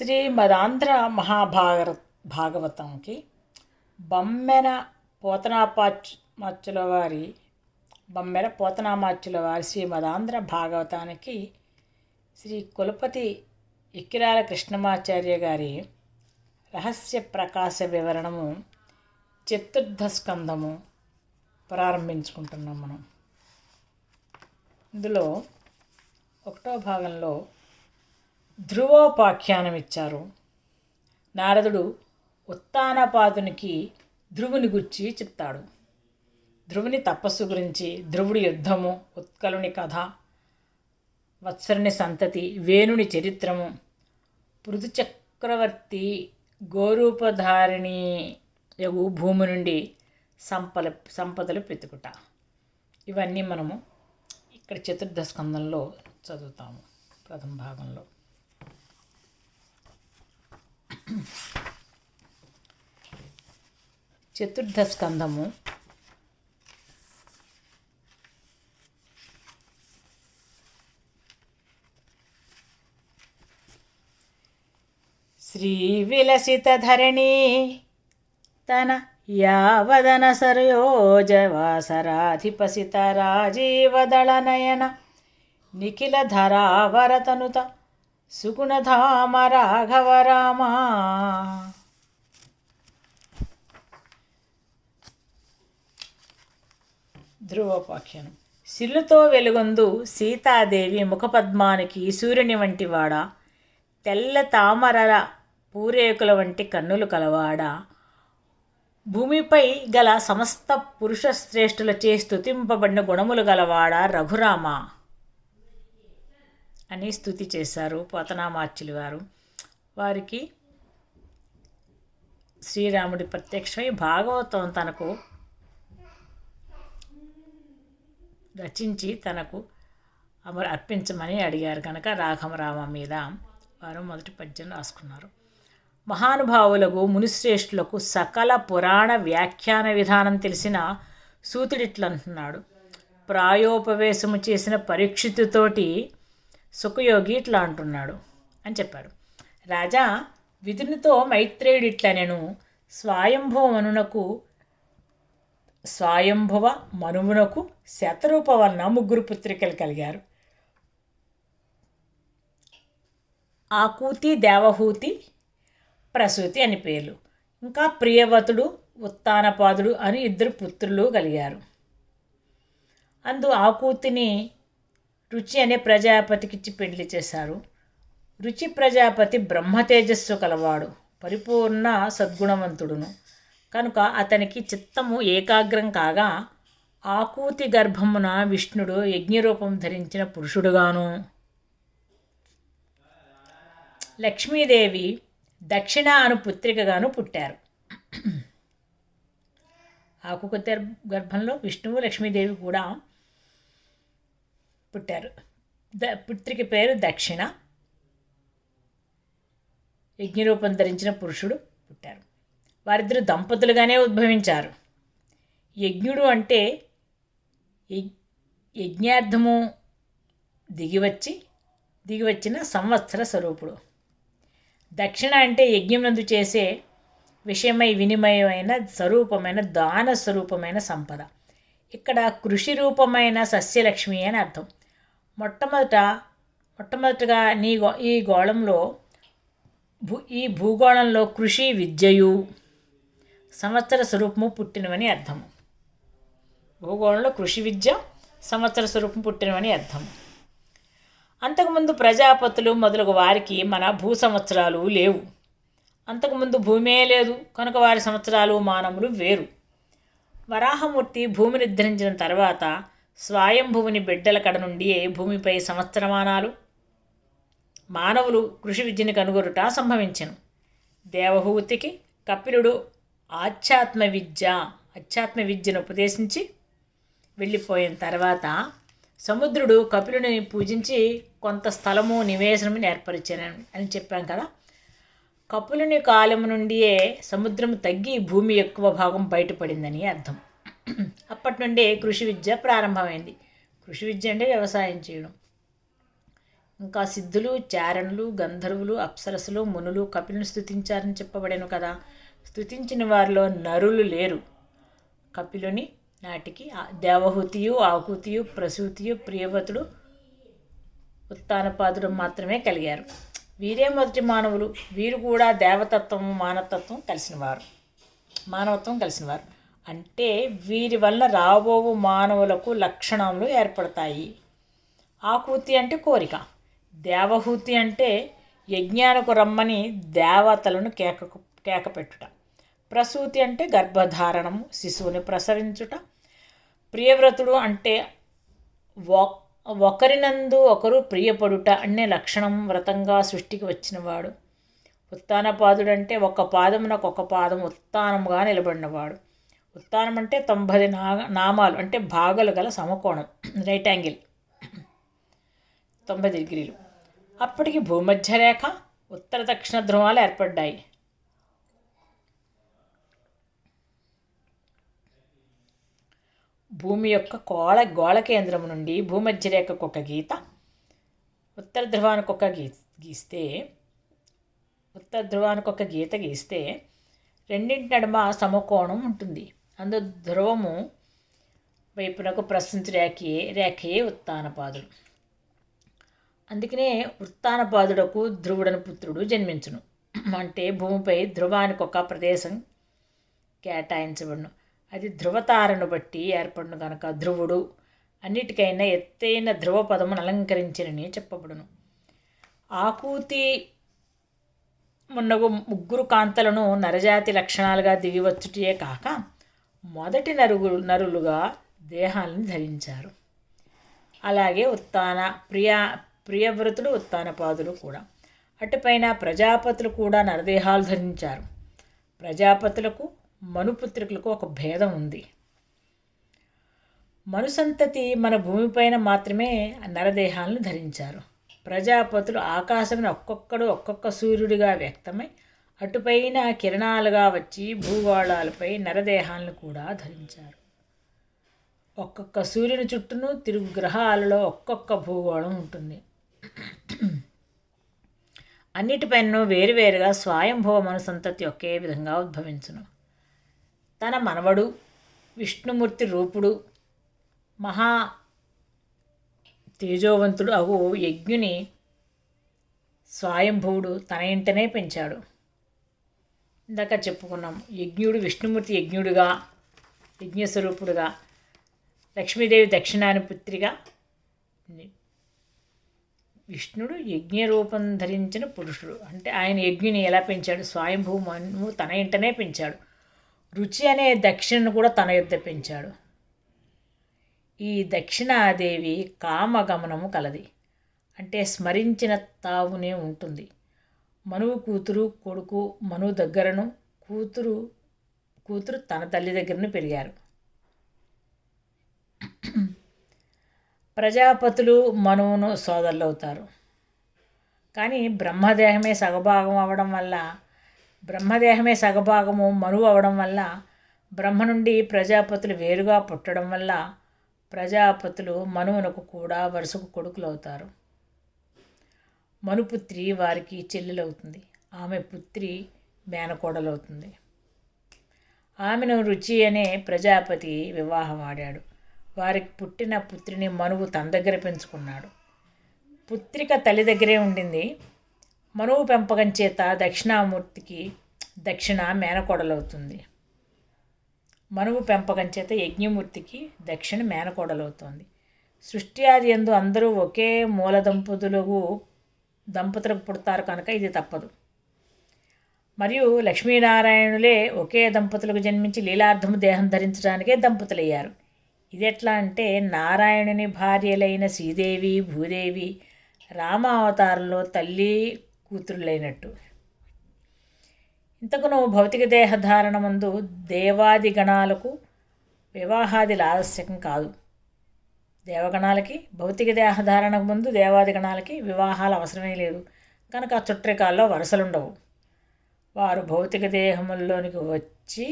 శ్రీమదాంధ్ర భాగవతంకి బమ్మెర పోతనామాచ్యుల వారి శ్రీమదాంధ్ర భాగవతానికి శ్రీ కులపతి ఇక్కిరాల కృష్ణమాచార్య గారి రహస్య ప్రకాశ వివరణము చతుర్థ స్కంధము ప్రారంభించుకుంటున్నాం మనం. ఇందులో 1వ భాగంలో ధ్రువోపాఖ్యానం ఇచ్చారు. నారదుడు ఉత్తానపాదునికి ధ్రువుని గురించి చెప్తాడు. ధ్రువుని తపస్సు గురించి, ధ్రువుడి యుద్ధము, ఉత్కలుని కథ, వత్సరుని సంతతి, వేణుని చరిత్రము, పృథు చక్రవర్తి గోరూపధారిణి యగు భూమి నుండి సంపదలు వెతుకుట, ఇవన్నీ మనము ఇక్కడ చతుర్థ స్కందంలో చదువుతాము. ప్రథమ భాగంలో చతుర్థ స్కందము శ్రీ విలసిత ధరణి తన యావదన సరయోజవాసరాధిపసిత రాజీవదళనయన నిఖిల ధరావరతనుత సుగుణధామ రాఘవ రామ. ధ్రువోపాఖ్యానం. సిల్లుతో వెలుగొందు సీతాదేవి ముఖపద్మానికి సూర్యుని వంటి వాడ, తెల్ల తామరల పూరేకుల వంటి కన్నులు కలవాడ, భూమిపై గల సమస్త పురుష శ్రేష్ఠులచే స్తుతింపబడిన గుణములు గలవాడ రఘురామ అని స్తుతి చేశారు పోతనామాచ్యులు వారు. వారికి శ్రీరాముడి ప్రత్యక్షమై భాగవతం తనకు రచించి తనకు అర్పించమని అడిగారు కనుక రాఘవరామ మీద వారు మొదటి పద్యం రాసుకున్నారు. మహానుభావులకు మునిశ్రేష్ఠులకు సకల పురాణ వ్యాఖ్యాన విధానం తెలిసిన సూతుడిట్లంటున్నాడు. ప్రాయోపవేశము చేసిన పరీక్షితుతోటి సుఖయోగి ఇట్లా అంటున్నాడు అని చెప్పాడు. రాజా, విదునితో మైత్రేయుడు ఇట్లనెను, స్వయంభువ మనువునకు శతరూప వలన 3 పుత్రికలు కలిగారు. ఆకూతి, దేవహూతి, ప్రసూతి అని పేర్లు. ఇంకా ప్రియవతుడు, ఉత్తానపాదుడు అని 2 పుత్రులు కలిగారు. ఆకూతిని రుచి అనే ప్రజాపతికిచ్చి పెళ్లి చేశారు. రుచి ప్రజాపతి బ్రహ్మతేజస్సు కలవాడు, పరిపూర్ణ సద్గుణవంతుడును కనుక అతనికి చిత్తము ఏకాగ్రం కాగా, ఆకూతి గర్భమున విష్ణుడు యజ్ఞరూపం ధరించిన పురుషుడుగాను, లక్ష్మీదేవి దక్షిణ అను పుత్రికగాను పుట్టారు. ఆకూతి గర్భంలో విష్ణువు, లక్ష్మీదేవి కూడా పుట్టారు. పుత్రిక పేరు దక్షిణ, యజ్ఞరూపం ధరించిన పురుషుడు పుట్టారు. వారిద్దరు దంపతులుగానే ఉద్భవించారు. యజ్ఞుడు అంటే యజ్ఞార్థము దిగివచ్చిన సంవత్సర స్వరూపుడు. దక్షిణ అంటే యజ్ఞమునందు చేసే విషయమై వినిమయమైన స్వరూపమైన దాన స్వరూపమైన సంపద. ఇక్కడ కృషి రూపమైన సస్యలక్ష్మి అని అర్థం. మొట్టమొదటగా ఈ గోళంలో ఈ భూగోళంలో కృషి విద్యయు సంవత్సర స్వరూపము పుట్టినవని అర్థము. భూగోళంలో కృషి విద్య సంవత్సర స్వరూపం పుట్టినవని అర్థం. అంతకుముందు ప్రజాపతులు మొదలగు వారికి మన భూ సంవత్సరాలు లేవు. అంతకుముందు భూమే లేదు కనుక వారి సంవత్సరాలు మానవులు వేరు. వరాహమూర్తి భూమిని ధరించిన తర్వాత స్వయంభువుని బిడ్డల కడ నుండి భూమిపై సంవత్సరమానాలు మానవులు కృషి విద్యను కనుగొరుట సంభవించెను. దేవహూతికి కపిలుడు ఆధ్యాత్మ విద్యను ఉపదేశించి వెళ్ళిపోయిన తర్వాత సముద్రుడు కపిలుని పూజించి కొంత స్థలము నివేశనము ఏర్పరిచాను అని చెప్పాం కదా. కపిలుని కాలము నుండియే సముద్రం తగ్గి భూమి ఎక్కువ భాగం బయటపడిందని అర్థం. అప్పటి నుండే కృషి విద్య ప్రారంభమైంది. కృషి విద్య అంటే వ్యవసాయం చేయడం. ఇంకా సిద్ధులు, చారణులు, గంధర్వులు, అప్సరసులు, మునులు కపిలను స్తుతించారని చెప్పబడేను కదా. స్తుతించిన వారిలో నరులు లేరు. కపిలుని నాటికి దేవహూతియు, ఆహుతియు, ప్రసూతియు, ప్రియవ్రతుడు, ఉత్తానపాదుడు మాత్రమే కలిగారు. వీరే మొదటి మానవులు. వీరు కూడా దేవతత్వం, మానవత్వం కలిసినవారు. అంటే వీరి వలన రాబోవు మానవులకు లక్షణములు ఏర్పడతాయి. ఆకూతి అంటే కోరిక, దేవహూతి అంటే యజ్ఞానికి రమ్మని దేవతలను కేకపెట్టుట, ప్రసూతి అంటే గర్భధారణము, శిశువుని ప్రసవించుట, ప్రియవ్రతుడు అంటే ఒకరినందు ఒకరు ప్రియపడుట అనే లక్షణం వ్రతంగా సృష్టికి వచ్చినవాడు. ఉత్తానపాదుడు అంటే ఒక పాదమునకు ఒక పాదం ఉత్తానముగా నిలబడినవాడు. ఉత్తానం అంటే 90 నామాలు అంటే భాగాలు గల సమకోణం, రైట్ యాంగిల్, 90 డిగ్రీలు. అప్పటికి భూమధ్యరేఖ, ఉత్తర దక్షిణ ధ్రువాలు ఏర్పడ్డాయి. భూమి యొక్క గోళ కేంద్రం నుండి భూమధ్యరేఖకు ఒక గీత, ఉత్తర ధ్రువానికి ఒక గీత గీస్తే రెండింటి నడుమ సమకోణం ఉంటుంది. అందు ధ్రువము వైపునకు ప్రసరించు రేఖయే ఉత్తానపాదుడు. అందుకనే ఉత్తానపాదుడకు ధ్రువుడని పుత్రుడు జన్మించును. అంటే భూమిపై ధ్రువానికి ఒక ప్రదేశం కేటాయించబడును. అది ధ్రువతారను బట్టి ఏర్పడును కనుక ధ్రువుడు అన్నిటికైనా ఎత్తైన ధ్రువ పదమును అలంకరించినని చెప్పబడును. ఆకూతి మున్నగు ముగ్గురు కాంతలను నరజాతి లక్షణాలుగా దిగివచ్చుటే కాక మొదటి నరులుగా దేహాలను ధరించారు. అలాగే ప్రియవ్రతుడు, ఉత్తానపాదులు కూడా. అటుపైన ప్రజాపతులు కూడా నరదేహాలు ధరించారు. ప్రజాపతులకు, మనుపుత్రికలకు ఒక భేదం ఉంది. మనుసంతతి మన భూమిపైన మాత్రమే నరదేహాలను ధరించారు. ప్రజాపతులు ఆకాశమున ఒక్కొక్క సూర్యుడిగా వ్యక్తమై అటుపైన కిరణాలుగా వచ్చి భూగోళాలపై నరదేహాలను కూడా ధరించారు. ఒక్కొక్క సూర్యుని చుట్టూను తిరుగు గ్రహాలలో ఒక్కొక్క భూగోళం ఉంటుంది. అన్నిటిపైన వేరువేరుగా స్వయంభవ మనుసంతతి ఒకే విధంగా ఉద్భవించును. తన మనవడు విష్ణుమూర్తి రూపుడు మహా తేజోవంతుడు అగు యజ్ఞుని స్వయంభువుడు తన ఇంటనే పెంచాడు. ఇందాక చెప్పుకున్నాం. యజ్ఞుడు విష్ణుమూర్తి యజ్ఞస్వరూపుడుగా, లక్ష్మీదేవి దక్షిణాని పుత్రిగా, విష్ణుడు యజ్ఞరూపం ధరించిన పురుషుడు. అంటే ఆయన యజ్ఞుని ఎలా పెంచాడు? స్వయంభూ మనువు తన ఇంటనే పెంచాడు. రుచి అనే దక్షిణను కూడా తన యుద్ధ పెంచాడు. ఈ దక్షిణాదేవి కామగమనము కలది. అంటే స్మరించిన తావునే ఉంటుంది. మనువు కూతురు, కొడుకు మనువు దగ్గరను, కూతురు తన తల్లి దగ్గరను పెరిగారు. ప్రజాపతులు మనువును సోదరులు అవుతారు. కానీ బ్రహ్మదేహమే సగభాగము మనువు అవడం వల్ల, బ్రహ్మ నుండి ప్రజాపతులు వేరుగా పుట్టడం వల్ల ప్రజాపతులు మనువునకు కూడా వరుసకు కొడుకులు అవుతారు. మనుపుత్రి వారికి చెల్లెలవుతుంది. ఆమె పుత్రి మేనకోడలవుతుంది. ఆమెను రుచి అనే ప్రజాపతి వివాహం ఆడాడు. వారికి పుట్టిన పుత్రిని మనువు తన దగ్గర పెంచుకున్నాడు. పుత్రిక తల్లి దగ్గరే ఉండింది. మనువు పెంపకం చేత దక్షిణామూర్తికి దక్షిణ మేనకోడలవుతుంది. మనువు పెంపకం చేత యజ్ఞమూర్తికి దక్షిణ మేనకోడలవుతోంది. సృష్టి ఆది యందు అందరూ ఒకే మూల దంపతులకు పుడతారు కనుక ఇది తప్పదు. మరియు లక్ష్మీనారాయణులే ఒకే దంపతులకు జన్మించి లీలార్థము దేహం ధరించడానికే దంపతులయ్యారు. ఇది ఎట్లా అంటే నారాయణుని భార్యలైన శ్రీదేవి, భూదేవి రామావతారంలో తల్లి కూతురులైనట్టు. ఇంతకును భౌతిక దేహధారణ ముందు దేవాది గణాలకు వివాహాది ఆవశ్యకం కాదు. దేవగణాలకి భౌతిక దేహధారణకు ముందు దేవాది గణాలకి వివాహాలు అవసరమే లేదు కనుక చుట్టరికాల్లో వరుసలుండవు. వారు భౌతిక దేహముల్లోనికి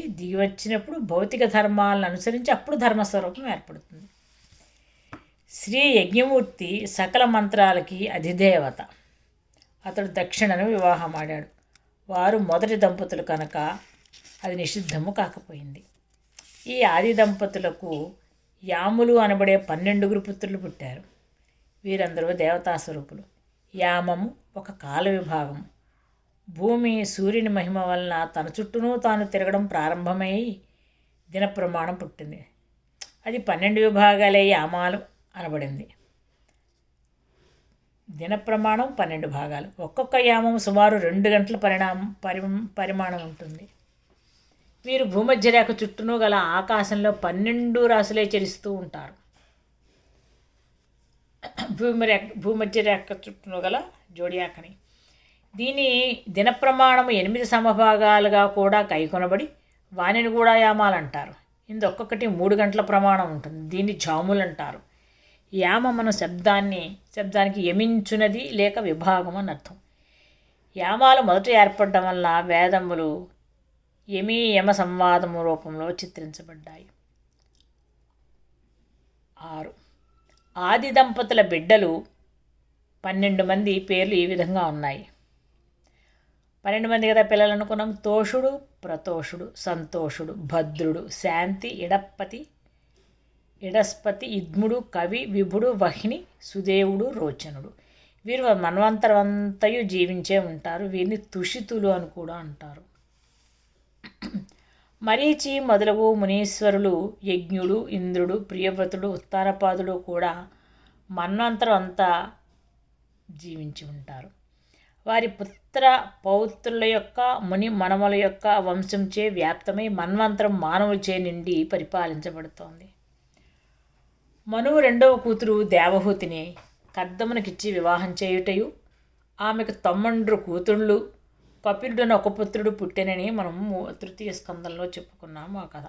దిగి వచ్చినప్పుడు భౌతిక ధర్మాలను అనుసరించి అప్పుడు ధర్మస్వరూపం ఏర్పడుతుంది. శ్రీ యజ్ఞమూర్తి సకల మంత్రాలకి అధిదేవత. అతడు దక్షిణను వివాహమాడాడు. వారు మొదటి దంపతులు కనుక అది నిషిద్ధము కాకపోయింది. ఈ ఆది దంపతులకు యాములు అనబడే 12 పుత్రులు పుట్టారు. వీరందరూ దేవతా స్వరూపులు. యామము ఒక కాల విభాగము. భూమి సూర్యుని మహిమ వలన తన చుట్టూనూ తాను తిరగడం ప్రారంభమై దిన ప్రమాణం పుట్టింది. అది 12 విభాగాలే యామాలు అనబడింది. దిన ప్రమాణం 12 భాగాలు. ఒక్కొక్క యామం సుమారు 2 గంటల పరిమాణం ఉంటుంది. వీరు భూమధ్యరేఖ చుట్టూను గల ఆకాశంలో 12 రాశులే చరిస్తూ ఉంటారు. భూమధ్యరేఖ చుట్టూను గల జోడియాకని. దీని దిన ప్రమాణం 8 సమభాగాలుగా కూడా కైకొనబడి వానిని కూడా యామాలంటారు. ఇందు ఒక్కొక్కటి 3 గంటల ప్రమాణం ఉంటుంది. దీన్ని జాములు అంటారు. యామం అన్న శబ్దానికి యమించునది లేక విభాగం అని అర్థం. యామాలు మొదట ఏర్పడడం వల్ల వేదములు యమ సంవాదము రూపంలో చిత్రించబడ్డాయి. 6 ఆది దంపతుల బిడ్డలు 12 మంది పేర్లు ఈ విధంగా ఉన్నాయి. 12 మంది కదా పిల్లలు అనుకున్నాం. తోషుడు, ప్రతోషుడు, సంతోషుడు, భద్రుడు, శాంతి, ఇడస్పతి, ఇద్ముడు, కవి, విభుడు, వహిని, సుదేవుడు, రోచనుడు. వీరు మన్వంతరవంతయు జీవించే ఉంటారు. వీరిని తుషితులు అని కూడా అంటారు. మరీచి మొదలగు మునీశ్వరులు, యజ్ఞుడు, ఇంద్రుడు, ప్రియవ్రతుడు, ఉత్తానపాదుడు కూడా మన్వంతరం అంతా జీవించి ఉంటారు. వారి పుత్ర పౌత్రుల యొక్క ముని మనమల యొక్క వంశంచే వ్యాప్తమై మన్వంతరం మానవులచే నిండి పరిపాలించబడుతోంది. మనువు 2వ కూతురు దేవహూతిని కర్దమునికిచ్చి వివాహం చేయుటయు, ఆమెకు తమ్మండ్రు కూతుళ్ళు, కపిలుడని ఒక పుత్రుడు పుట్టెనని మనం 3వ స్కందంలో చెప్పుకున్నాము ఆ కథ.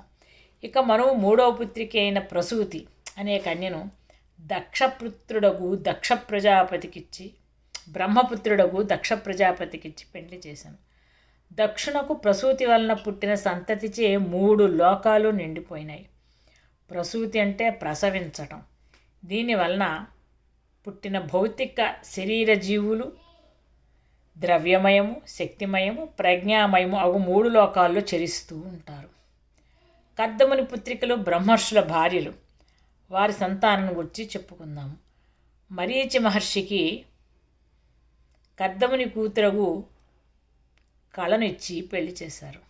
ఇక మనువు 3వ పుత్రిక అయిన ప్రసూతి అనే కన్యను బ్రహ్మపుత్రుడగు దక్ష ప్రజాపతికిచ్చి పెండ్లి చేశాను. దక్షునకు ప్రసూతి వలన పుట్టిన సంతతిచే 3 లోకాలు నిండిపోయినాయి. ప్రసూతి అంటే ప్రసవించటం. దీనివలన పుట్టిన భౌతిక శరీర జీవులు ద్రవ్యమయము, శక్తిమయము, ప్రజ్ఞామయము అవు 3 లోకాల్లో చరిస్తూ ఉంటారు. కర్దముని పుత్రికలు బ్రహ్మర్షుల భార్యలు. వారి సంతానం గురించి చెప్పుకుందాము. మరీచి మహర్షికి కర్దముని కూతురగు కళను ఇచ్చి పెళ్లి చేశారు.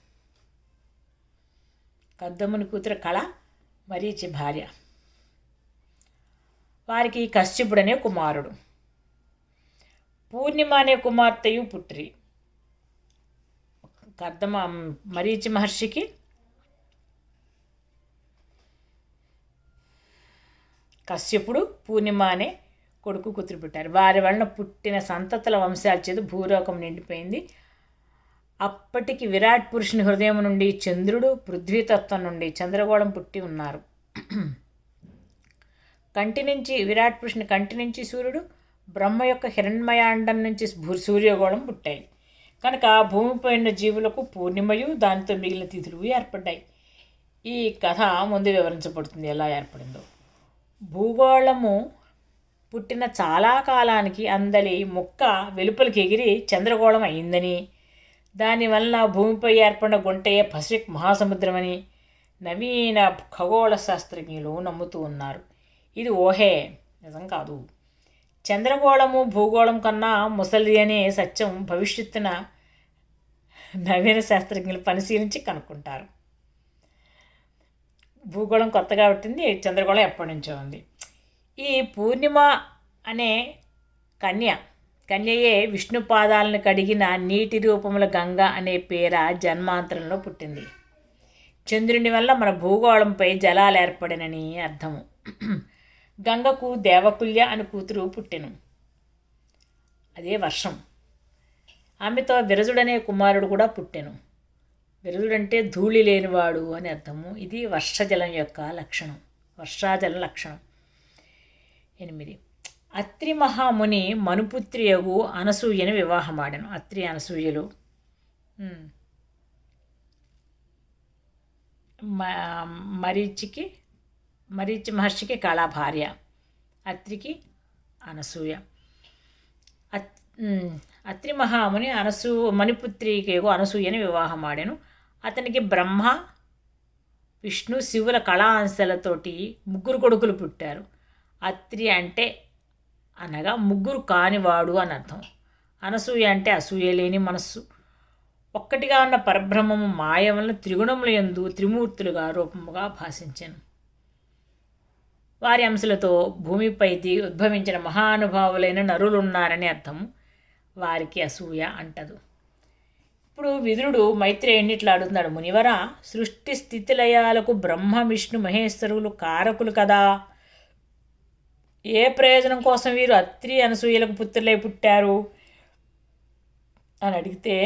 కర్దముని కూతురు కళ మరీచి భార్య. వారికి కశ్యపుడనే కుమారుడు, పూర్ణిమ అనే కుమార్తెయు పుట్టిరి. మరీచి మహర్షికి కశ్యపుడు, పూర్ణిమ అనే కొడుకు కూతురు పుట్టారు. వారి వలన పుట్టిన సంతతుల వంశాల చేత భూలోకం నిండిపోయింది. అప్పటికి విరాట్ పురుషుని హృదయం నుండి చంద్రుడు, పృథ్వీతత్వం నుండి చంద్రగోళం పుట్టి ఉన్నారు. విరాట్ పురుషుని కంటి నుంచి సూర్యుడు, బ్రహ్మ యొక్క హిరణ్మయాండం నుంచి సూర్యగోళం పుట్టాయి. కనుక భూమిపై ఉన్న జీవులకు పూర్ణిమయు దానితో మిగిలిన తిథులు ఏర్పడ్డాయి. ఈ కథ ముందు వివరించబడుతుంది ఎలా ఏర్పడిందో. భూగోళము పుట్టిన చాలా కాలానికి అందలి ముక్క వెలుపలికి ఎగిరి చంద్రగోళం అయిందని, దానివల్ల భూమిపై ఏర్పడిన గుంటయే పసిఫిక్ మహాసముద్రమని నవీన ఖగోళ శాస్త్రజ్ఞులు నమ్ముతూ ఉన్నారు. ఇది ఊహే, నిజం కాదు. చంద్రగోళము భూగోళం కన్నా ముసలిది అనే సత్యం భవిష్యత్తున నవీన శాస్త్రజ్ఞులు పరిశీలించి కనుక్కుంటారు. భూగోళం కొత్తగా పుట్టింది, చంద్రగోళం ఎప్పటి నుంచో ఉంది. ఈ పూర్ణిమ అనే కన్యయే విష్ణు పాదాలను కడిగిన నీటి రూపముల గంగ అనే పేర జన్మాంతరంలో పుట్టింది. చంద్రుని వల్ల మన భూగోళంపై జలాలు ఏర్పడినని అర్థము. గంగకు దేవకుల్య అని కూతురు పుట్టెను, అదే వర్షం. ఆమెతో విరజుడనే కుమారుడు కూడా పుట్టెను. విరజుడంటే ధూళి లేనివాడు అని అర్థము. ఇది వర్షాజల లక్షణం. 8 అత్రి మహాముని మనుపుత్రియగు అనసూయను వివాహమాడెను. అత్రి అనసూయలు మరీచి మహర్షికి కళా భార్య. అత్రికి అనసూయ. అత్రి మహాముని మణిపుత్రికేగో అనసూయని వివాహం ఆడాను. అతనికి బ్రహ్మ, విష్ణు, శివుల కళాంశాలతోటి 3 కొడుకులు పుట్టారు. అత్రి అంటే అనగా ముగ్గురు కానివాడు అని అర్థం. అనసూయ అంటే అసూయ లేని మనస్సు. ఒక్కటిగా ఉన్న పరబ్రహ్మము మాయ వలన త్రిగుణముల యందు త్రిమూర్తులుగా రూపముగా భాషించాను. వారి అంశలతో భూమిపై ఉద్భవించిన మహానుభావులైన నరులున్నారని అర్థము. వారికి అసూయ అంటదు. ఇప్పుడు విదురుడు మైత్రేయుడిని ఇట్లా అడుగుతున్నాడు, మునివర, సృష్టి స్థితిలయాలకు బ్రహ్మ, విష్ణు, మహేశ్వరులు కారకులు కదా. ఏ ప్రయోజనం కోసం వీరు అత్రి అనసూయలకు పుత్రులై పుట్టారు అని అడిగితే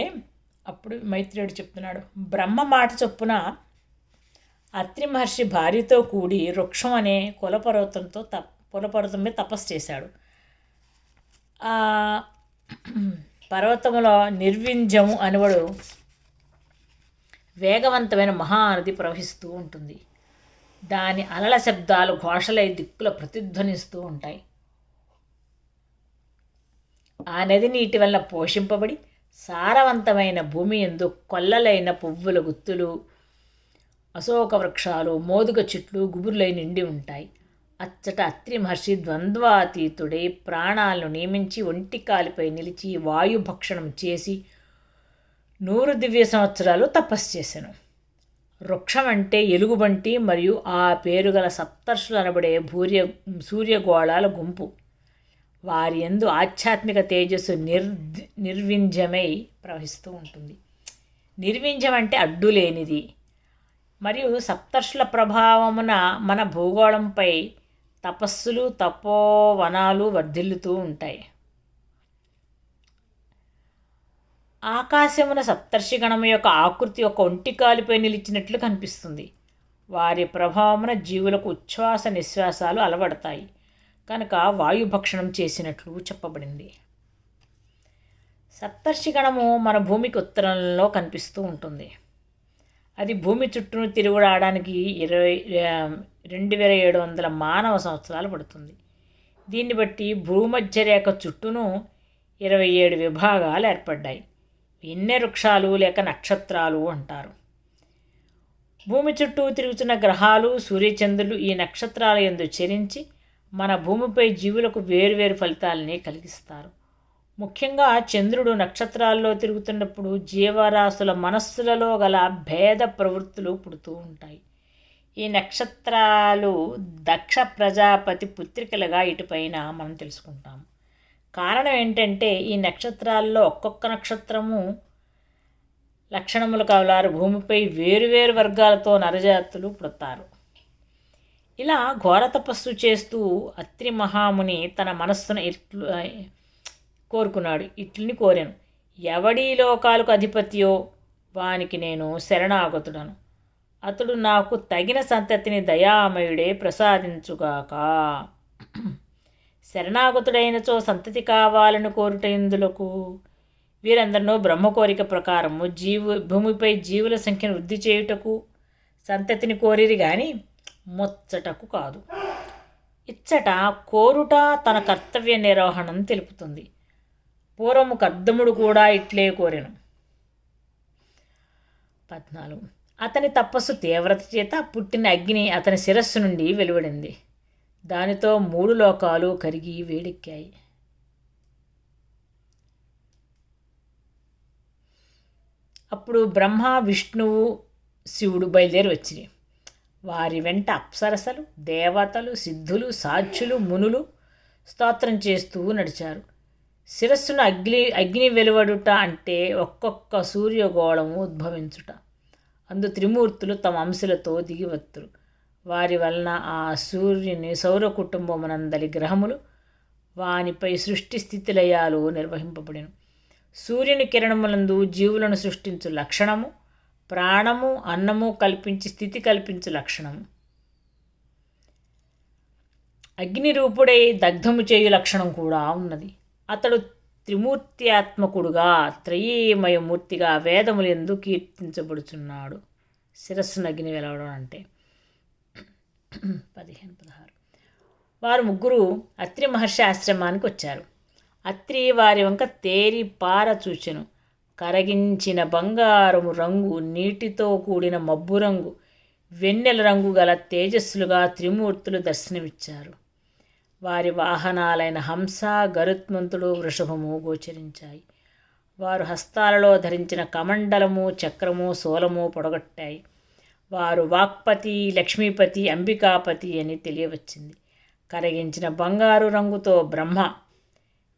అప్పుడు మైత్రేయుడు చెప్తున్నాడు, బ్రహ్మ మాట చొప్పున అత్రి మహర్షి భార్యతో కూడి వృక్షం అనే కులపర్వతం మీద తపస్సు చేశాడు. పర్వతంలో నిర్వింజము అనబడు వేగవంతమైన మహానది ప్రవహిస్తూ ఉంటుంది. దాని అలల శబ్దాలు ఘోషలై దిక్కుల ప్రతిధ్వనిస్తూ ఉంటాయి. ఆ నది నీటి వల్ల పోషింపబడి సారవంతమైన భూమి యందు కొల్లలైన పువ్వుల గుత్తులు, అశోక వృక్షాలు, మోదుగ చెట్లు గుబురులై నిండి ఉంటాయి. అచ్చట అత్రి మహర్షి ద్వంద్వాతీతుడై ప్రాణాలను నియమించి ఒంటికాలిపై నిలిచి వాయుభక్షణం చేసి 100 దివ్య సంవత్సరాలు తపస్సు చేశాను. వృక్షం అంటే ఎలుగుబంటి మరియు ఆ పేరుగల సప్తర్షులు అనబడే సూర్యగోళాల గుంపు. వారి యందు ఆధ్యాత్మిక తేజస్సు నిర్వింజమై ప్రవహిస్తూ ఉంటుంది. నిర్వింజం అంటే అడ్డులేనిది. మరియు సప్తర్షుల ప్రభావమున మన భూగోళంపై తపస్సులు, తపోవనాలు వర్ధిల్లుతూ ఉంటాయి. ఆకాశమున సప్తర్షిగణము యొక్క ఆకృతి ఒక ఒంటికాలిపై నిలిచినట్లు కనిపిస్తుంది. వారి ప్రభావమున జీవులకు ఉచ్ఛ్వాస నిశ్వాసాలు అలవడతాయి కనుక వాయుభక్షణం చేసినట్లు చెప్పబడింది. సప్తర్షిగణము మన భూమికి ఉత్తరంలో కనిపిస్తూ ఉంటుంది. అది భూమి చుట్టూను తిరుగుడాడానికి 2700 మానవ సంవత్సరాలు పడుతుంది. దీన్ని బట్టి భూమధ్యరేఖ చుట్టూను 27 విభాగాలు ఏర్పడ్డాయి. ఎన్నె వృక్షాలు లేక నక్షత్రాలు అంటారు. భూమి చుట్టూ తిరుగుతున్న గ్రహాలు, సూర్యచంద్రులు ఈ నక్షత్రాల యందు చరించి మన భూమిపై జీవులకు వేరువేరు ఫలితాలని కలిగిస్తారు. ముఖ్యంగా చంద్రుడు నక్షత్రాల్లో తిరుగుతున్నప్పుడు జీవరాశుల మనస్సులలో గల భేద ప్రవృత్తులు పుడుతూ ఉంటాయి. ఈ నక్షత్రాలు దక్ష ప్రజాపతి పుత్రికలుగా ఇటుపైన మనం తెలుసుకుంటాము. కారణం ఏంటంటే ఈ నక్షత్రాల్లో ఒక్కొక్క నక్షత్రము లక్షణములు కలవారు భూమిపై వేరువేరు వర్గాలతో నరజాతులు పుడతారు. ఇలా ఘోర తపస్సు చేస్తూ అత్రి మహాముని తన మనస్సును ఇట్లని కోరాను, ఎవడీ లోకాలకు అధిపతియో వానికి నేను శరణాగతుడను. అతడు నాకు తగిన సంతతిని దయామయుడే ప్రసాదించుగాక. శరణాగతుడైనచో సంతతి కావాలని కోరుట ఎందులకు? వీరందరినూ బ్రహ్మ కోరిక ప్రకారము భూమిపై జీవుల సంఖ్యను వృద్ధి చేయుటకు సంతతిని కోరిరి గాని ముచ్చటకు కాదు. ఇచ్చట కోరుట తన కర్తవ్య నిర్వహణను తెలుపుతుంది. పూర్వము కర్దముడు కూడా ఇట్లే కోరెను. 14. అతని తపస్సు తీవ్రత చేత పుట్టిన అగ్ని అతని శిరస్సు నుండి వెలువడింది. దానితో 3 లోకాలు కరిగి వేడెక్కాయి. అప్పుడు బ్రహ్మ, విష్ణువు, శివుడు బయలుదేరి వచ్చిరి. వారి వెంట అప్సరసలు, దేవతలు, సిద్ధులు, సాధ్యులు, మునులు స్తోత్రం చేస్తూ నడిచారు. శిరస్సును అగ్ని వెలువడుట అంటే ఒక్కొక్క సూర్యగోళము ఉద్భవించుట. అందు త్రిమూర్తులు తమ అంశలతో దిగివత్తురు. వారి వలన ఆ సూర్యుని సౌర కుటుంబమునందలి గ్రహములు వానిపై సృష్టి స్థితిలయాలు నిర్వహింపబడిను. సూర్యుని కిరణములందు జీవులను సృష్టించు లక్షణము, ప్రాణము, అన్నము కల్పించి స్థితి కల్పించు లక్షణము, అగ్నిరూపుడై దగ్ధము చేయు లక్షణం కూడా ఉన్నది. అతడు త్రిమూర్త్యాత్మకుడుగా త్రయీమయమూర్తిగా వేదములందు కీర్తించబడుచున్నాడు. శిరస్సును అగ్ని వెలవడం అంటే 15-16 వారు ముగ్గురు అత్రి మహర్షి ఆశ్రమానికి వచ్చారు. అత్రి వారి వంక తేరి పార చూచెను. కరగించిన బంగారము రంగు, నీటితో కూడిన మబ్బు రంగు, వెన్నెల రంగు గల తేజస్సులుగా త్రిమూర్తులు దర్శనమిచ్చారు. వారి వాహనాలైన హంస, గరుత్మంతుడు, వృషభము గోచరించాయి. వారు హస్తాలలో ధరించిన కమండలము, చక్రము, శూలము పొడగొట్టాయి. వారు వాక్పతి, లక్ష్మీపతి, అంబికాపతి అని తెలియవచ్చింది. కరగించిన బంగారు రంగుతో బ్రహ్మ,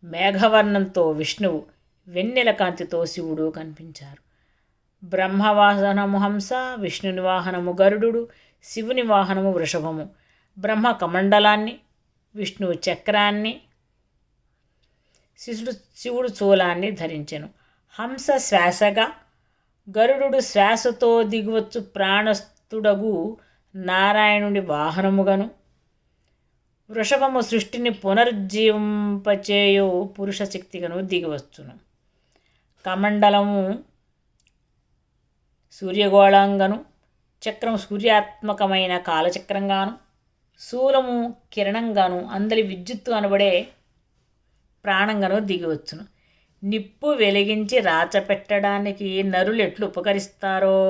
మేఘవర్ణంతో విష్ణువు, వెన్నెల కాంతితో శివుడు కనిపించారు. బ్రహ్మ వాహనము హంస, విష్ణుని వాహనము గరుడు, శివుని వాహనము వృషభము. బ్రహ్మ కమండలాన్ని, విష్ణువు చక్రాన్ని, శివుడు శూలాన్ని ధరించెను. హంస శ్వాసగా, గరుడు శ్వాసతో దిగువచ్చు ప్రాణస్థుడగు నారాయణుడి వాహనముగను, వృషభము సృష్టిని పునరుజ్జీవింపచేయు పురుష శక్తిగను దిగవచ్చును. కమండలము సూర్యగోళంగాను, చక్రం సూర్యాత్మకమైన కాలచక్రంగాను, శూలము కిరణంగాను, అందరి విద్యుత్తు అనబడే ప్రాణంగాను దిగివచ్చును. నిప్పు వెలిగించి రాచపెట్టడానికి నరులు ఎట్లు ఉపకరిస్తారో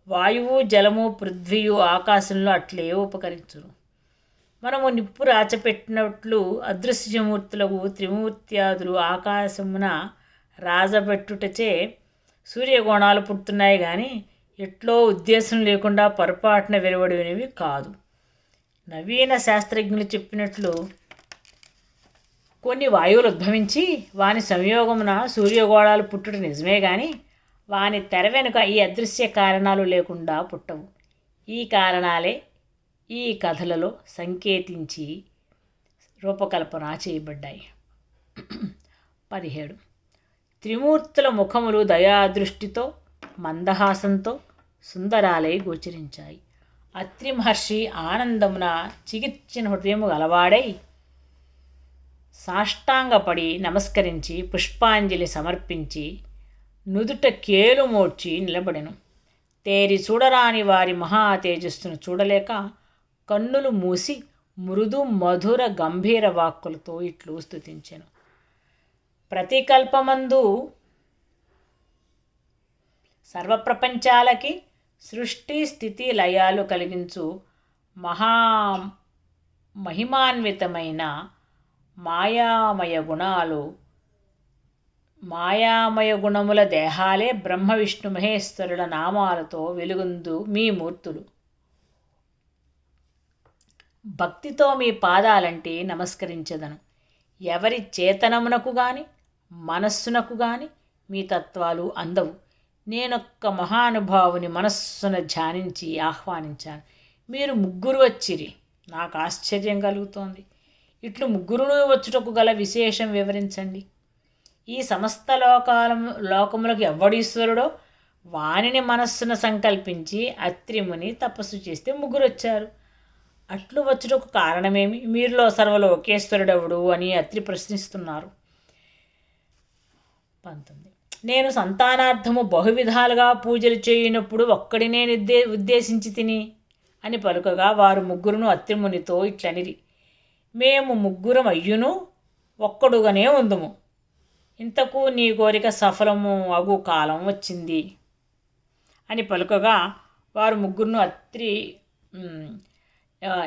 వాయువు, జలము, పృథ్వీయు ఆకాశంలో అట్లే ఉపకరించును. మనము నిప్పు రాచపెట్టినట్లు అదృశ్యమూర్తులకు త్రిమూర్త్యాదులు ఆకాశమున రాజబెట్టుటచే సూర్యకోణాలు పుడుతున్నాయి కానీ ఎట్లో ఉద్దేశం లేకుండా పొరపాటున వెలువడినవి కాదు. నవీన శాస్త్రజ్ఞులు చెప్పినట్లు కొన్ని వాయువులు ఉద్భవించి వాని సంయోగమున సూర్యగోళాలు పుట్టుట నిజమే కానీ వాని తెర వెనుక ఈ అదృశ్య కారణాలు లేకుండా పుట్టవు. ఈ కారణాలే ఈ కథలలో సంకేతించి రూపకల్పన చేయబడ్డాయి. 17 త్రిమూర్తుల ముఖములు దయాదృష్టితో మందహాసంతో సుందరాలై గోచరించాయి. అత్రి మహర్షి ఆనందమున చిగిర్చిన హృదయము గలవాడై సాష్టాంగపడి నమస్కరించి పుష్పాంజలి సమర్పించి నుదుట కేలు మోడ్చి నిలబడెను. తేరి చూడరాని వారి మహా తేజస్సును చూడలేక కన్నులు మూసి మృదు మధుర గంభీర వాక్కులతో ఇట్లు స్తుతించెను. ప్రతికల్పమందు సర్వప్రపంచాలకి సృష్టి స్థితి లయాలు కలిగించు మహిమాన్వితమైన మాయామయ గుణముల దేహాలే బ్రహ్మ విష్ణు మహేశ్వరుల నామాలతో వెలుగొందు మీ మూర్తులు. భక్తితో మీ పాదాలంటే నమస్కరించదను. ఎవరి చేతనమునకు గాని మనస్సునకు గాని మీ తత్వాలు అందవు. నేనొక్క మహానుభావుని మనస్సున ధ్యానించి ఆహ్వానించాను. మీరు ముగ్గురు వచ్చిరి. నాకు ఆశ్చర్యం కలుగుతోంది. ఇట్లు ముగ్గురును వచ్చుటకు గల విశేషం వివరించండి. ఈ సమస్త లోకములకు ఎవడీశ్వరుడో వానిని మనస్సున సంకల్పించి అత్రిముని తపస్సు చేస్తే ముగ్గురు వచ్చారు. అట్లు వచ్చుటకు కారణమేమి? మీరులో సర్వలోకేశ్వరుడెవడు అని అత్రి ప్రశ్నిస్తున్నారు. 19 నేను సంతానార్థము బహువిధాలుగా పూజలు చేయనప్పుడు ఒక్కడినే ఉద్దేశించి తిని అని పలుకగా వారు ముగ్గురును అత్రిమునితో ఇట్లనిరి. మేము ముగ్గురం అయ్యును ఒక్కడుగానే ఉందుము. ఇంతకు నీ కోరిక సఫలము అగు కాలం వచ్చింది అని పలుకగా వారు ముగ్గురును అత్రి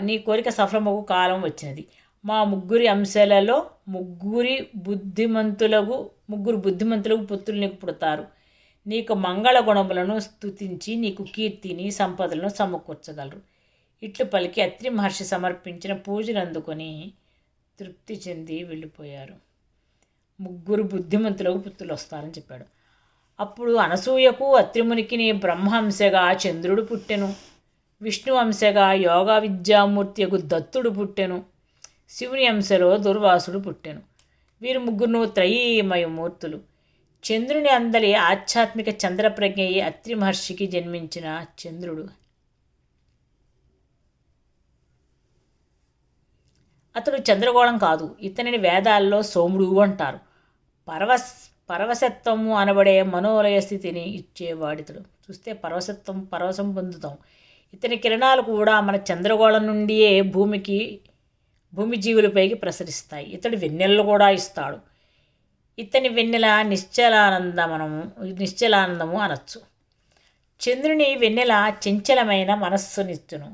నీ కోరిక సఫలమగు కాలం వచ్చినది. మా ముగ్గురి అంశాలలో ముగ్గురు బుద్ధిమంతులకు పుత్రులు నీకు పుడతారు. నీకు మంగళ గుణములను స్తుతించి నీకు కీర్తిని సంపదలను సమకూర్చగలరు. ఇట్లు పలికి అత్రి మహర్షి సమర్పించిన పూజలు అందుకొని తృప్తి చెంది వెళ్ళిపోయారు. ముగ్గురు బుద్ధిమంతులకు పుత్రులు వస్తారని చెప్పాడు. అప్పుడు అనసూయకు అత్రిమునికి బ్రహ్మహంసగా చంద్రుడు పుట్టెను. విష్ణు అంశగా యోగా విద్యామూర్తియకు దత్తుడు పుట్టెను. శివుని అంశలో దుర్వాసుడు పుట్టెను. వీరు ముగ్గురు త్రయీమయ మూర్తులు. చంద్రుని అందలి ఆధ్యాత్మిక చంద్రప్రజ్ఞ అత్రి మహర్షికి జన్మించిన చంద్రుడు. అతడు చంద్రగోళం కాదు. ఇతనిని వేదాల్లో సోముడు అంటారు. పరవశత్వము అనబడే మనోలయ స్థితిని ఇచ్చేవాడితడు. చూస్తే పరవశం పొందుతాం. ఇతని కిరణాలు కూడా మన చంద్రగోళం నుండియే భూమికి భూమి జీవులపైకి ప్రసరిస్తాయి. ఇతడు వెన్నెలను కూడా ఇస్తాడు. ఇతని వెన్నెల నిశ్చలానందము అనొచ్చు. చంద్రుని వెన్నెల చంచలమైన మనస్సునిచ్చును.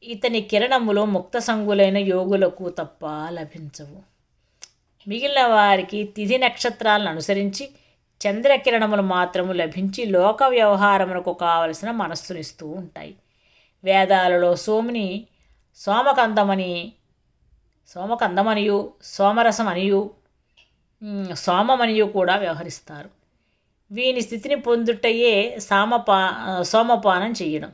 ఇతని కిరణములు ముక్త సంగులైన యోగులకు తప్ప లభించవు. మిగిలిన వారికి తిథి నక్షత్రాలను అనుసరించి చంద్రకిరణములు మాత్రము లభించి లోక వ్యవహారమునకు కావలసిన మనస్సునిస్తూ ఉంటాయి. వేదాలలో సోమకందమనియు సోమరసమనియు సోమమనియు కూడా వ్యవహరిస్తారు. వీని స్థితిని పొందుటయే సోమపానం చేయడం.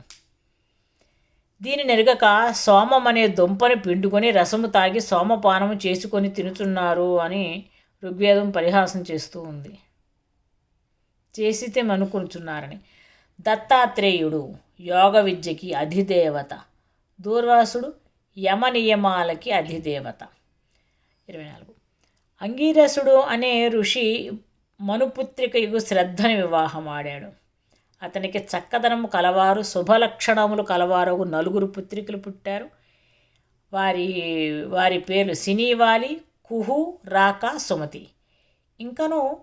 దీని నెరగక సోమం అనే దుంపని పిండుకొని రసము తాగి సోమపానము చేసుకొని తినుచున్నారు అని ఋగ్వేదం పరిహాసం చేస్తూ ఉంది. చేసితే అనుకుంటున్నారని. దత్తాత్రేయుడు యోగ విద్యకి అధిదేవత. దూర్వాసుడు యమ నియమాలకి అధిదేవత. 24. అంగీరసుడు అనే ఋషి మనుపుత్రికయు శ్రద్ధని వివాహమాడాడు. అతనికి చక్కదనము కలవారు శుభలక్షణములు కలవారు 4 పుత్రికలు పుట్టారు. వారి పేర్లు సినీవాలి, కుహు, రాక, సుమతి. ఇంకను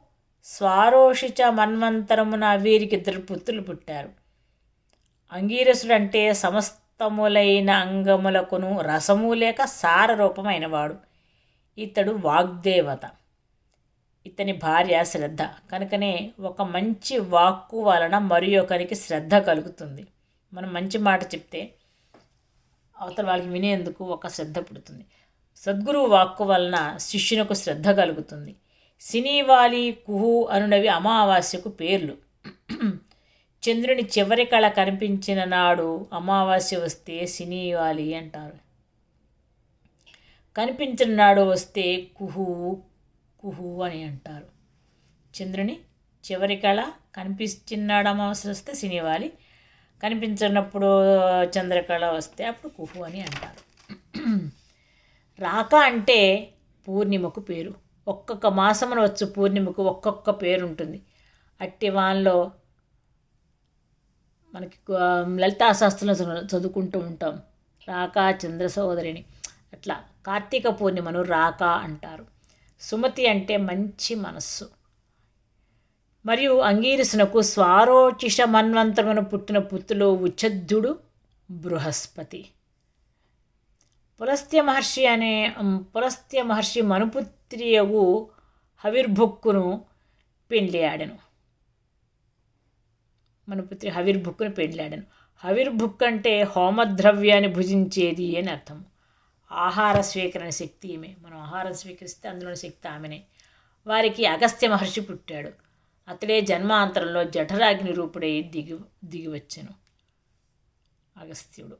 స్వారోషిచ మన్వంతరమున వీరికి 2 పుత్రులు పుట్టారు. అంగీరసుడు అంటే సమస్తములైన అంగములకును రసము లేక సార రూపమైనవాడు. ఇతడు వాగ్దేవత. ఇతని భార్య శ్రద్ధ. కనుకనే ఒక మంచి వాక్కు వలన మరి ఒకరికి శ్రద్ధ కలుగుతుంది. మనం మంచి మాట చెప్తే అవతల వాళ్ళకి వినేందుకు ఒక శ్రద్ధ పుడుతుంది. సద్గురువు వాక్కు వలన శిష్యునకు శ్రద్ధ కలుగుతుంది. సినీవాలి, కుహు అనునవి అమావాస్యకు పేర్లు. చంద్రుని చివరి కళ కనిపించిన నాడు అమావాస్య వస్తే సినీవాలి అంటారు. కనిపించిన నాడు వస్తే కుహు అని అంటారు. చంద్రుని చివరి కళ కనిపించినాడు అమావాస్య వస్తే సినీవాలి, కనిపించినప్పుడు చంద్రకళ వస్తే అప్పుడు కుహు అని అంటారు. రాక అంటే పూర్ణిమకు పేరు. ఒక్కొక్క మాసమున వచ్చు పూర్ణిమకు ఒక్కొక్క పేరు ఉంటుంది. అట్టి వాన్లో మనకి లలితా శాస్త్రంలో చదువుకుంటూ ఉంటాం. రాక చంద్ర సోదరిని. అట్లా కార్తీక పూర్ణిమను రాక అంటారు. సుమతి అంటే మంచి మనస్సు. మరియు అంగీరసునకు స్వారోచిష మన్వంతరమున పుట్టిన పుత్రులు ఉచద్ధుడు, బృహస్పతి. పులస్త్య మహర్షి మనుపుత్రియగు హవిర్భుక్కును పెండ్లాడెను. మనుపుత్రి హవిర్భుక్కును పెండ్లాడెను. హవిర్భుక్ అంటే హోమద్రవ్యాన్ని భుజించేది అని అర్థం. ఆహార స్వీకరణ శక్తి ఈమె. మనం ఆహారం స్వీకరిస్తే అందులోని శక్తి ఆమెనే. వారికి అగస్త్య మహర్షి పుట్టాడు. అతడే జన్మాంతరంలో జఠరాగ్ని రూపుడై దిగివచ్చెను అగస్త్యుడు.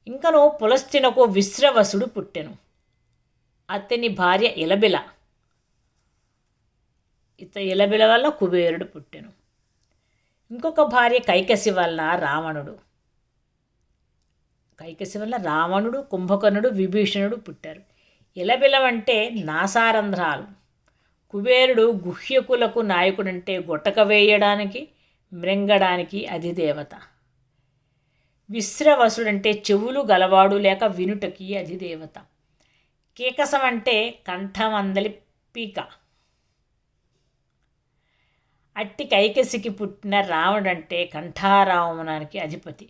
ఇంకను పులస్త్యునకు విశ్రవసుడు పుట్టెను. అతని భార్య ఇలబిల. ఇలబిల వల్ల కుబేరుడు పుట్టెను. ఇంకొక భార్య కైకసి వలన రావణుడు, కుంభకర్ణుడు, విభీషణుడు పుట్టారు. ఇలబిలం అంటే నాసారంధ్రాలు. కుబేరుడు గుహ్యకులకు నాయకుడంటే గుట్టక వేయడానికి, మృంగడానికి అధిదేవత. విశ్రవసుడంటే చెవులు గలవాడు లేక వినుటకి అధిదేవత. కీకసం అంటే కంఠమందలి పీక. అట్టి కైకసికి పుట్టిన రావణుడంటే కంఠారావణానికి అధిపతి.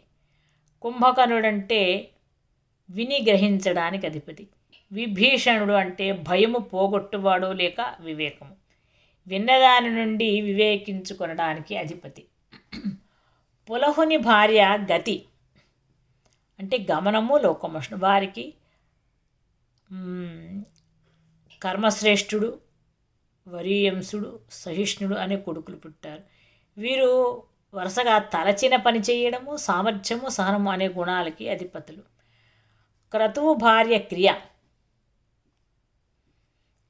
కుంభకర్ణుడంటే విని గ్రహించడానికి అధిపతి. విభీషణుడు అంటే భయము పోగొట్టువాడు లేక వివేకము. విన్నదాని నుండి వివేకించుకొనడానికి అధిపతి. పులహుని భార్య గతి అంటే గమనము, లోకమోషణ. వారికి కర్మశ్రేష్ఠుడు, వరీయంసుడు, సహిష్ణుడు అనే కొడుకులు పుట్టారు. వీరు వరుసగా తలచిన పని చేయడము, సామర్థ్యము, సహనము అనే గుణాలకి అధిపతులు. క్రతువు భార్య క్రియ.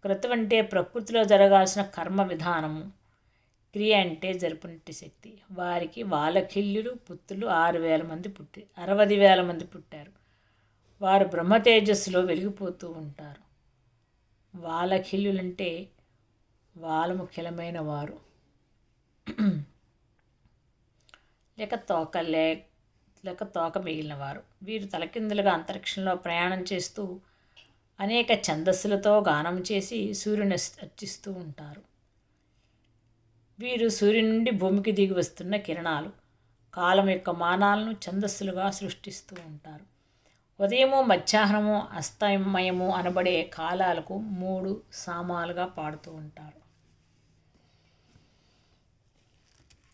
క్రతువు అంటే ప్రకృతిలో జరగాల్సిన కర్మ విధానము. క్రియ అంటే జరుపునట్టి శక్తి. వారికి వాలఖిల్యులు పుత్రులు 60,000 మంది పుట్టారు. వారు బ్రహ్మతేజస్సులో వెలిగిపోతూ ఉంటారు. వాలఖిల్యులంటే వాలముఖ్యమైన వారు లేక తోక మిగిలినవారు. వీరు తలకిందులుగా అంతరిక్షంలో ప్రయాణం చేస్తూ అనేక ఛందస్సులతో గానం చేసి సూర్యుని అర్చిస్తూ ఉంటారు. వీరు సూర్యుని నుండి భూమికి దిగి వస్తున్న కిరణాలు. కాలం యొక్క మానాలను ఛందస్సులుగా సృష్టిస్తూ ఉంటారు. ఉదయము, మధ్యాహ్నము, అస్తమయము అనబడే కాలాలకు 3 సామాలుగా పాడుతూ ఉంటారు.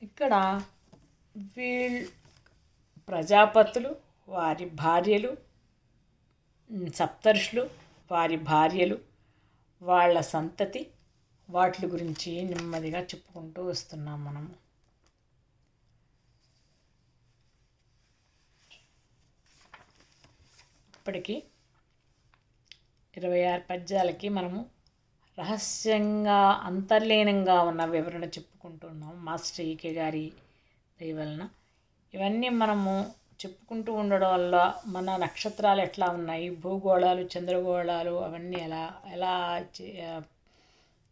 ఇక్కడ వీళ్ళు ప్రజాపతులు, వారి భార్యలు, సప్తర్షులు, వారి భార్యలు, వాళ్ళ సంతతి, వాటి గురించి నెమ్మదిగా చెప్పుకుంటూ వస్తున్నాం మనము. ఇప్పటికీ 26 పద్యాలకి మనము రహస్యంగా అంతర్లీనంగా ఉన్న వివరణ చెప్పుకుంటున్నాం మాస్టర్ ఈకే గారి దయ వలన. ఇవన్నీ మనము చెప్పుకుంటూ ఉండడం వల్ల మన నక్షత్రాలు ఎట్లా ఉన్నాయి, భూగోళాలు, చంద్రగోళాలు అవన్నీ ఎలా ఎలా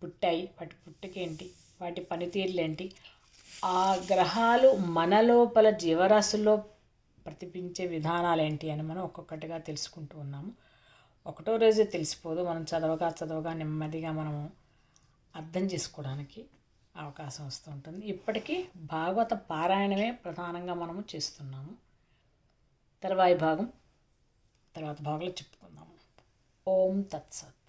పుట్టాయి, వాటి పుట్టుకేంటి, వాటి పనితీరులేంటి, ఆ గ్రహాలు మన లోపల జీవరాశుల్లో ప్రతిబింబించే విధానాలేంటి అని మనం ఒక్కొక్కటిగా తెలుసుకుంటూ ఉన్నాము. ఒకటో రోజే తెలిసిపోదు, మనం చదవగా నెమ్మదిగా మనము అర్థం చేసుకోవడానికి అవకాశం వస్తూ ఉంటుంది. ఇప్పటికీ భాగవత పారాయణమే ప్రధానంగా మనము చేస్తున్నాము. తర్వాత భాగంలో చెప్పుకుందాము. ఓం తత్సత్.